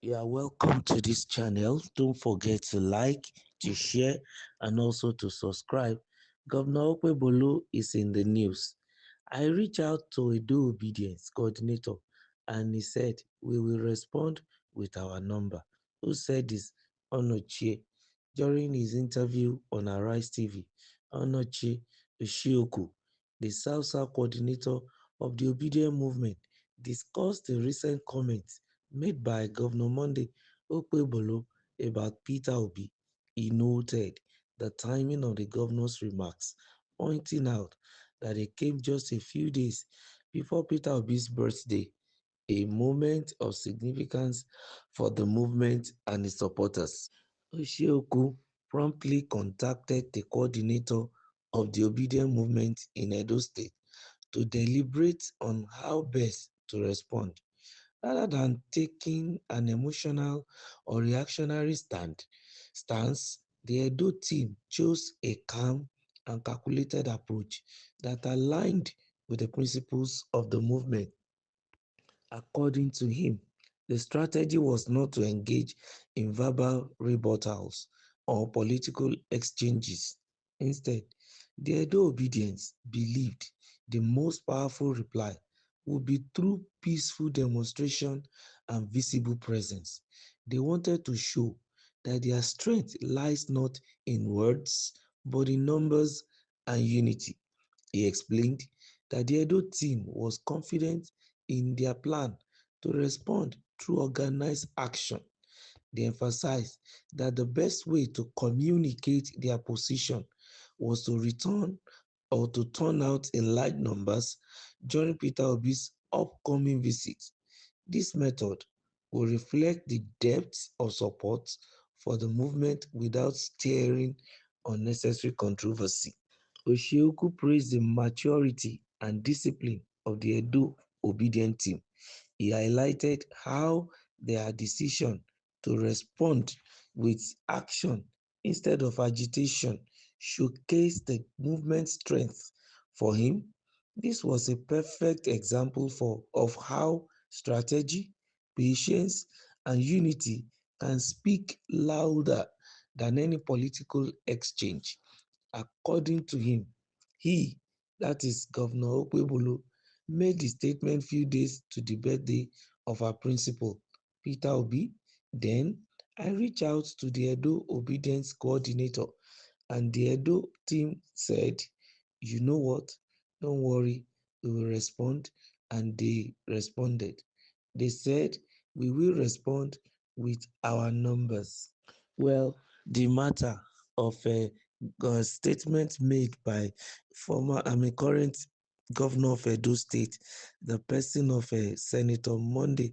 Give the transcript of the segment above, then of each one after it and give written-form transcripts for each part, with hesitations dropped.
You are welcome to this channel. Don't forget to like, to share, and also to subscribe. Governor Okpebolo is in the news. I reached out to Edo Obedience coordinator and he said we will respond with our number. Who said this? Onochie. During his interview on Arise TV, Onochie Ushioku, the South South coordinator of the Obedient movement, discussed the recent comments made by Governor Monday Okpebolo about Peter Obi. He noted the timing of the governor's remarks, pointing out that they came just a few days before Peter Obi's birthday, a moment of significance for the movement and its supporters. Oshioku promptly contacted the coordinator of the Obedient movement in Edo State to deliberate on how best to respond. Rather than taking an emotional or reactionary stance, the Edo team chose a calm and calculated approach that aligned with the principles of the movement. According to him, the strategy was not to engage in verbal rebuttals or political exchanges. Instead, the Edo Obedience believed the most powerful reply would be through peaceful demonstration and visible presence. They wanted to show that their strength lies not in words but in numbers and unity. He explained that the Edo team was confident in their plan to respond through organized action. They emphasized that the best way to communicate their position was to return or to turn out in large numbers during Peter Obi's upcoming visit. This method will reflect the depth of support for the movement without stirring unnecessary controversy. Oshioku praised the maturity and discipline of the Edo Obedient team. He highlighted how their decision to respond with action instead of agitation showcased the movement's strength. For him, this was a perfect example of how strategy, patience, and unity can speak louder than any political exchange. According to him, he, that is Governor Okpebolo, made the statement few days to the birthday of our principal, Peter Obi. Then I reached out to the Edo Obedience Coordinator and the Edo team said, you know what, don't worry, we will respond. And they responded. They said, we will respond with our numbers. Well, the matter of a statement made by current governor of Edo State, the person of Senator Monday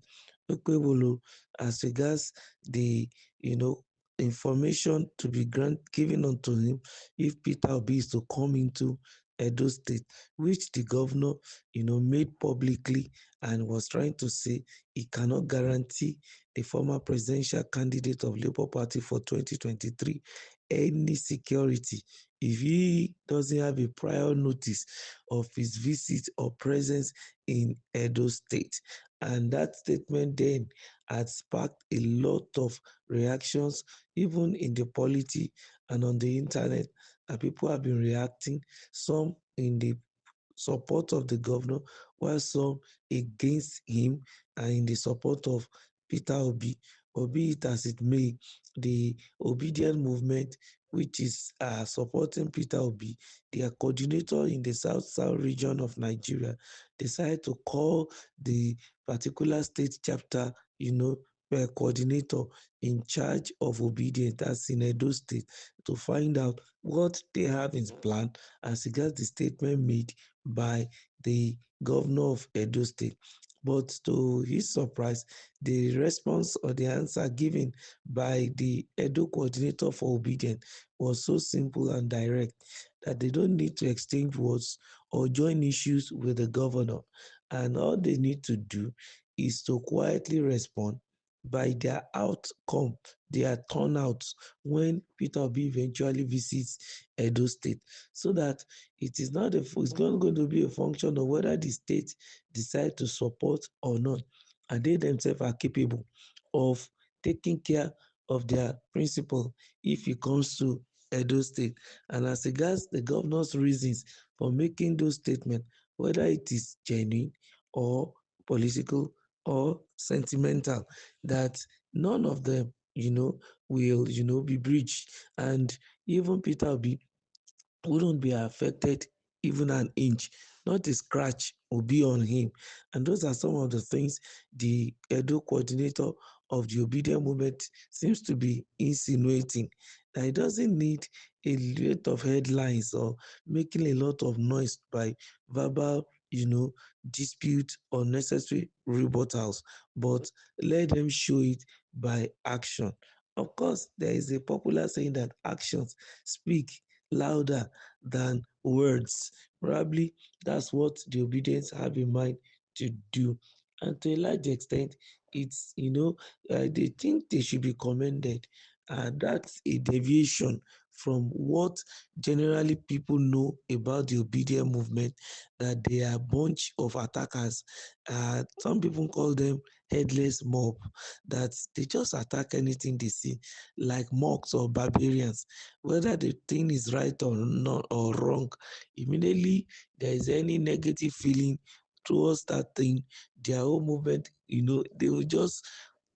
Okpebolo, as regards the you know information to be given unto him if Peter Obi is to come into Edo State, which the governor made publicly and was trying to say he cannot guarantee the former presidential candidate of Labour Party for 2023 any security if he doesn't have a prior notice of his visit or presence in Edo State. And that statement then had sparked a lot of reactions, even in the polity and on the internet. And people have been reacting, some in the support of the governor, while some against him and in the support of Peter Obi. Albeit as it may, the Obedient movement, which is supporting Peter Obi, their coordinator in the South region of Nigeria, decided to call the particular state chapter, coordinator in charge of Obedient, that's in Edo State, to find out what they have in plan as regards the statement made by the governor of Edo State. But to his surprise, the response or the answer given by the Edo coordinator for Obedient was so simple and direct that they don't need to exchange words or join issues with the governor. And all they need to do is to quietly respond by their outcome, their turnouts when Peter Obi eventually visits Edo State, so that it's not going to be a function of whether the state decide to support or not, and they themselves are capable of taking care of their principle if it comes to Edo State. And as regards the governor's reasons for making those statements, whether it is genuine or political or sentimental, that none of them, will, be breached. And even Peter Obi wouldn't be affected even an inch, not a scratch will be on him. And those are some of the things the Edo coordinator of the Obedient movement seems to be insinuating, that he doesn't need a lot of headlines or making a lot of noise by verbal, dispute or necessary rebuttals, but let them show it by action. Of course, there is a popular saying that actions speak louder than words. Probably that's what the obedience have in mind to do. And to a large extent, it's, they think they should be commended. That's a deviation from what generally people know about the obedient movement, that they are a bunch of attackers. Some people call them headless mob, that they just attack anything they see, like monks or barbarians, whether the thing is right or not or wrong. Immediately there is any negative feeling towards that thing, their whole movement, they will just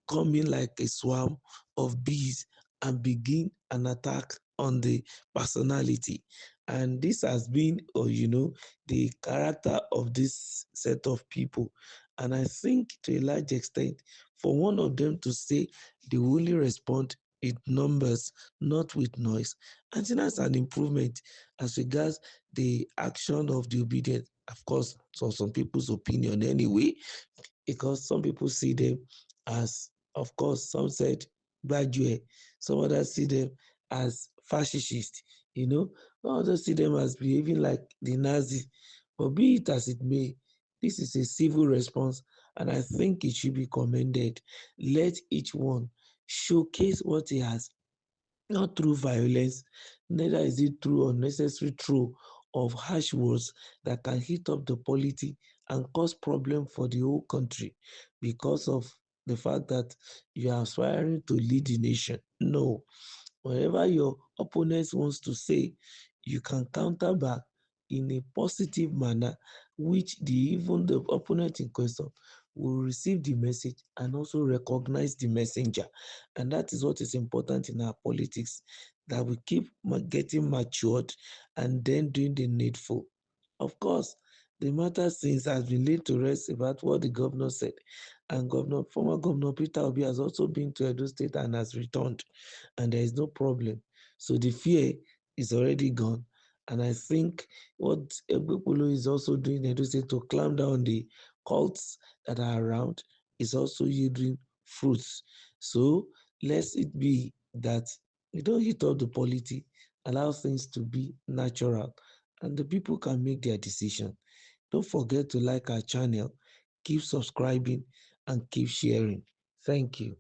come in like a swarm of bees and begin an attack on the personality. And this has been, the character of this set of people. And I think to a large extent, for one of them to say they will only respond with numbers, not with noise, I think that's an improvement as regards the action of the obedient. Of course, so some people's opinion anyway, because some people see them as, of course, some said graduate, some others see them as fascist, some others see them as behaving like the Nazi. But be it as it may, this is a civil response, and I think it should be commended. Let each one showcase what he has, not through violence, neither is it through unnecessary throw of harsh words that can heat up the polity and cause problem for the whole country because of the fact that you are aspiring to lead the nation. No, whatever your opponent wants to say, you can counter back in a positive manner, which even the opponent in question will receive the message and also recognize the messenger. And that is what is important in our politics, that we keep getting matured and then doing the needful. Of course, the matter since has been laid to rest about what the governor said. And former Governor Peter Obi has also been to Edo State and has returned, and there is no problem. So the fear is already gone. And I think what Egbekulu is also doing in Edo State to clamp down on the cults that are around is also yielding fruits. So let it be that we don't hit up the polity, allow things to be natural, and the people can make their decision. Don't forget to like our channel, keep subscribing, and keep sharing. Thank you.